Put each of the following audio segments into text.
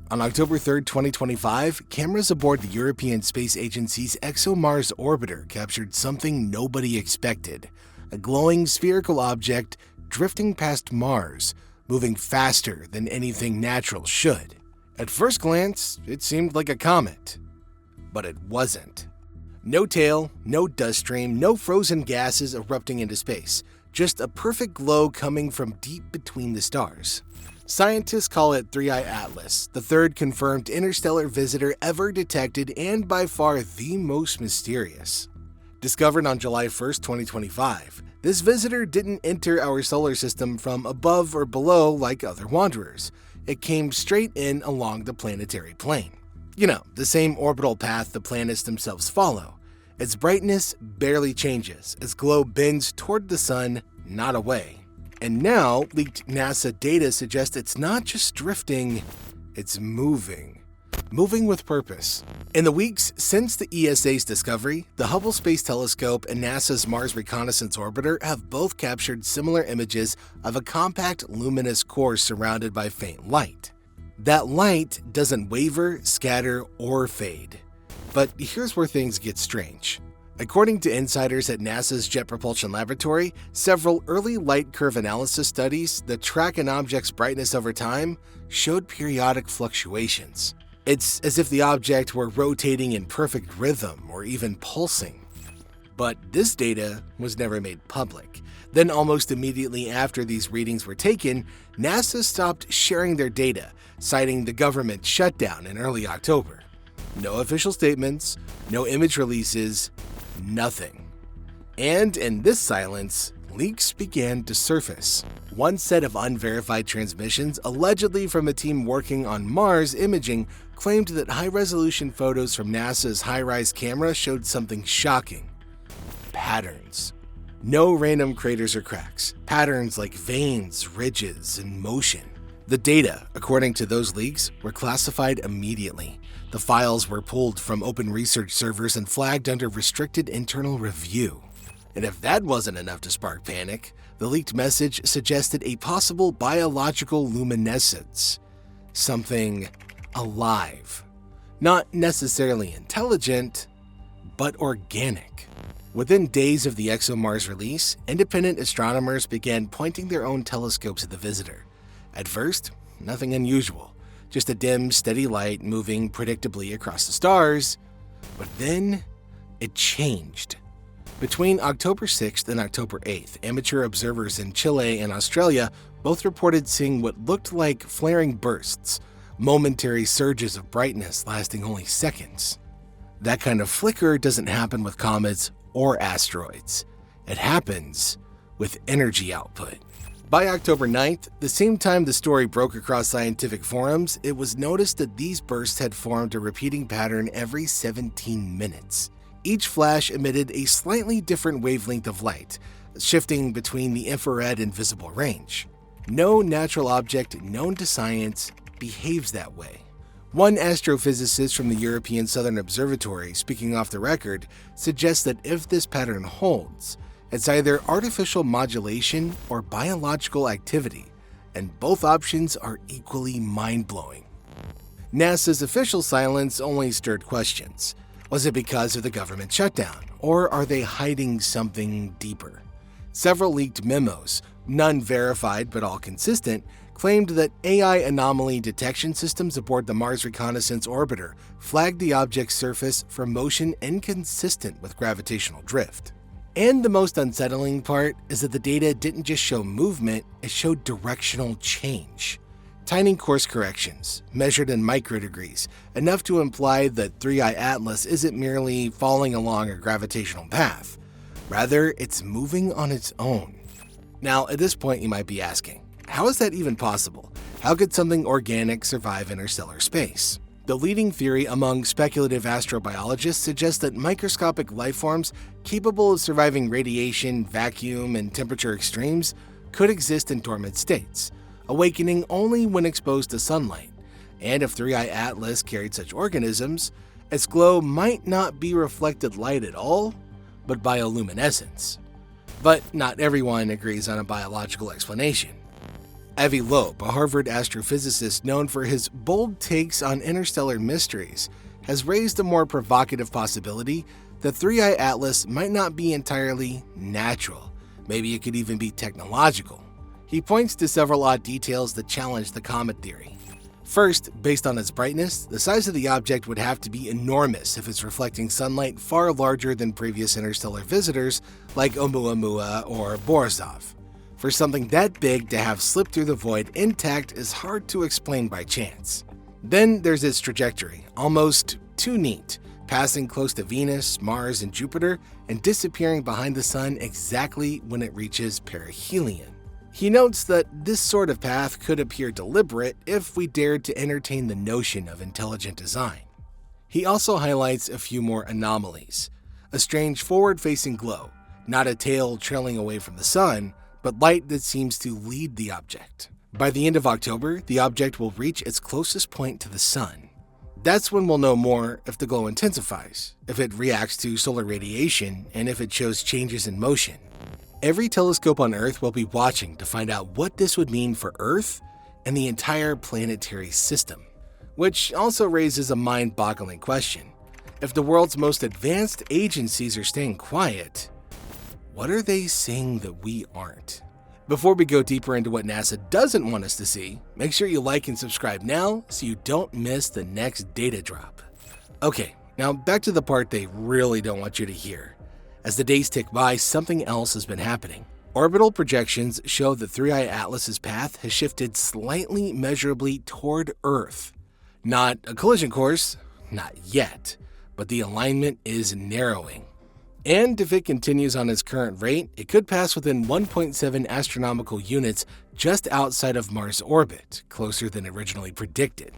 On October 3, 2025, cameras aboard the European Space Agency's ExoMars orbiter captured something nobody expected: a glowing spherical object drifting past Mars, moving faster than anything natural should. At first glance, it seemed like a comet, but it wasn't. No tail, no dust stream, no frozen gases erupting into space, just a perfect glow coming from deep between the stars. Scientists call it 3I Atlas, the third confirmed interstellar visitor ever detected and by far the most mysterious. Discovered on July 1, 2025, this visitor didn't enter our solar system from above or below like other wanderers. It came straight in along the planetary plane. You know, the same orbital path the planets themselves follow. Its brightness barely changes as glow bends toward the sun, not away. And now, leaked NASA data suggests it's not just drifting, it's moving. Moving with purpose. In the weeks since the ESA's discovery, the Hubble Space Telescope and NASA's Mars Reconnaissance Orbiter have both captured similar images of a compact, luminous core surrounded by faint light. That light doesn't waver, scatter, or fade. But here's where things get strange. According to insiders at NASA's Jet Propulsion Laboratory, several early light curve analysis studies that track an object's brightness over time showed periodic fluctuations. It's as if the object were rotating in perfect rhythm or even pulsing. But this data was never made public. Then almost immediately after these readings were taken, NASA stopped sharing their data, citing the government shutdown in early October. No official statements, no image releases, nothing. And in this silence, leaks began to surface. One set of unverified transmissions, allegedly from a team working on Mars imaging, claimed that high-resolution photos from NASA's HiRISE camera showed something shocking: patterns. No random craters or cracks, patterns like veins, ridges, and motion. The data, according to those leaks, were classified immediately. The files were pulled from open research servers and flagged under restricted internal review. And if that wasn't enough to spark panic, the leaked message suggested a possible biological luminescence. Something alive. Not necessarily intelligent, but organic. Within days of the ExoMars release, independent astronomers began pointing their own telescopes at the visitor. At first, nothing unusual. Just a dim, steady light moving predictably across the stars. But then, it changed. Between October 6th and October 8th, amateur observers in Chile and Australia both reported seeing what looked like flaring bursts, momentary surges of brightness lasting only seconds. That kind of flicker doesn't happen with comets or asteroids. It happens with energy output. By October 9th, the same time the story broke across scientific forums, it was noticed that these bursts had formed a repeating pattern every 17 minutes. Each flash emitted a slightly different wavelength of light, shifting between the infrared and visible range. No natural object known to science behaves that way. One astrophysicist from the European Southern Observatory, speaking off the record, suggests that if this pattern holds, it's either artificial modulation or biological activity, and both options are equally mind-blowing. NASA's official silence only stirred questions. Was it because of the government shutdown, or are they hiding something deeper? Several leaked memos, none verified but all consistent, claimed that AI anomaly detection systems aboard the Mars Reconnaissance Orbiter flagged the object's surface for motion inconsistent with gravitational drift. And the most unsettling part is that the data didn't just show movement, it showed directional change. Tiny course corrections, measured in microdegrees, enough to imply that 3I Atlas isn't merely falling along a gravitational path. Rather, it's moving on its own. Now, at this point you might be asking, how is that even possible? How could something organic survive interstellar space? The leading theory among speculative astrobiologists suggests that microscopic life forms capable of surviving radiation, vacuum, and temperature extremes could exist in dormant states, awakening only when exposed to sunlight. And if 3I Atlas carried such organisms, its glow might not be reflected light at all, but bioluminescence. But not everyone agrees on a biological explanation. Avi Loeb, a Harvard astrophysicist known for his bold takes on interstellar mysteries, has raised a more provocative possibility that 3i Atlas might not be entirely natural. Maybe it could even be technological. He points to several odd details that challenge the comet theory. First, based on its brightness, the size of the object would have to be enormous if it's reflecting sunlight far larger than previous interstellar visitors like Oumuamua or Borisov. For something that big to have slipped through the void intact is hard to explain by chance. Then there's its trajectory, almost too neat, passing close to Venus, Mars, and Jupiter, and disappearing behind the Sun exactly when it reaches perihelion. He notes that this sort of path could appear deliberate if we dared to entertain the notion of intelligent design. He also highlights a few more anomalies. A strange forward-facing glow, not a tail trailing away from the Sun, but light that seems to lead the object. By the end of October, the object will reach its closest point to the Sun. That's when we'll know more if the glow intensifies, if it reacts to solar radiation, and if it shows changes in motion. Every telescope on Earth will be watching to find out what this would mean for Earth and the entire planetary system. Which also raises a mind-boggling question. If the world's most advanced agencies are staying quiet, what are they seeing that we aren't? Before we go deeper into what NASA doesn't want us to see, make sure you like and subscribe now so you don't miss the next data drop. Okay, now back to the part they really don't want you to hear. As the days tick by, something else has been happening. Orbital projections show that 3i Atlas's path has shifted slightly measurably toward Earth. Not a collision course, not yet, but the alignment is narrowing. And if it continues on its current rate, it could pass within 1.7 astronomical units just outside of Mars' orbit, closer than originally predicted.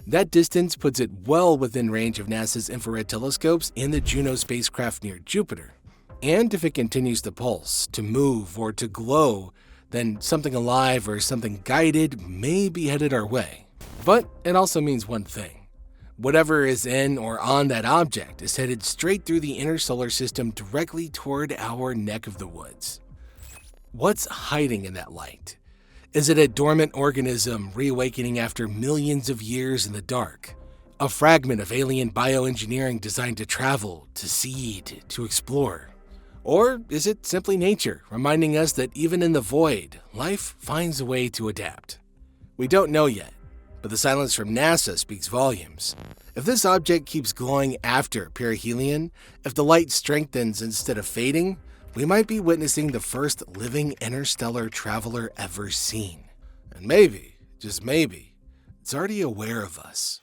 That distance puts it well within range of NASA's infrared telescopes and the Juno spacecraft near Jupiter. And if it continues to pulse, to move, or to glow, then something alive or something guided may be headed our way. But it also means one thing. Whatever is in or on that object is headed straight through the inner solar system directly toward our neck of the woods. What's hiding in that light? Is it a dormant organism reawakening after millions of years in the dark? A fragment of alien bioengineering designed to travel, to seed, to explore? Or is it simply nature, reminding us that even in the void, life finds a way to adapt? We don't know yet, but the silence from NASA speaks volumes. If this object keeps glowing after perihelion, if the light strengthens instead of fading, we might be witnessing the first living interstellar traveler ever seen. And maybe, just maybe, it's already aware of us.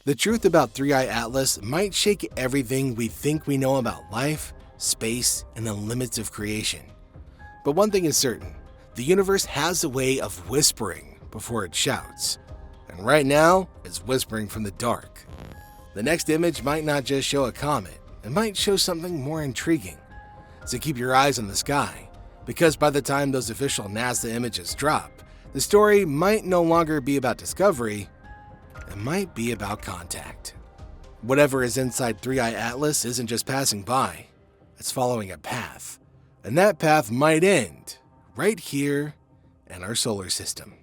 The truth about 3i Atlas might shake everything we think we know about life, space, and the limits of creation. But one thing is certain, the universe has a way of whispering before it shouts. And right now, it's whispering from the dark. The next image might not just show a comet, it might show something more intriguing. So keep your eyes on the sky, because by the time those official NASA images drop, the story might no longer be about discovery, it might be about contact. Whatever is inside 3i Atlas isn't just passing by, it's following a path. And that path might end right here in our solar system.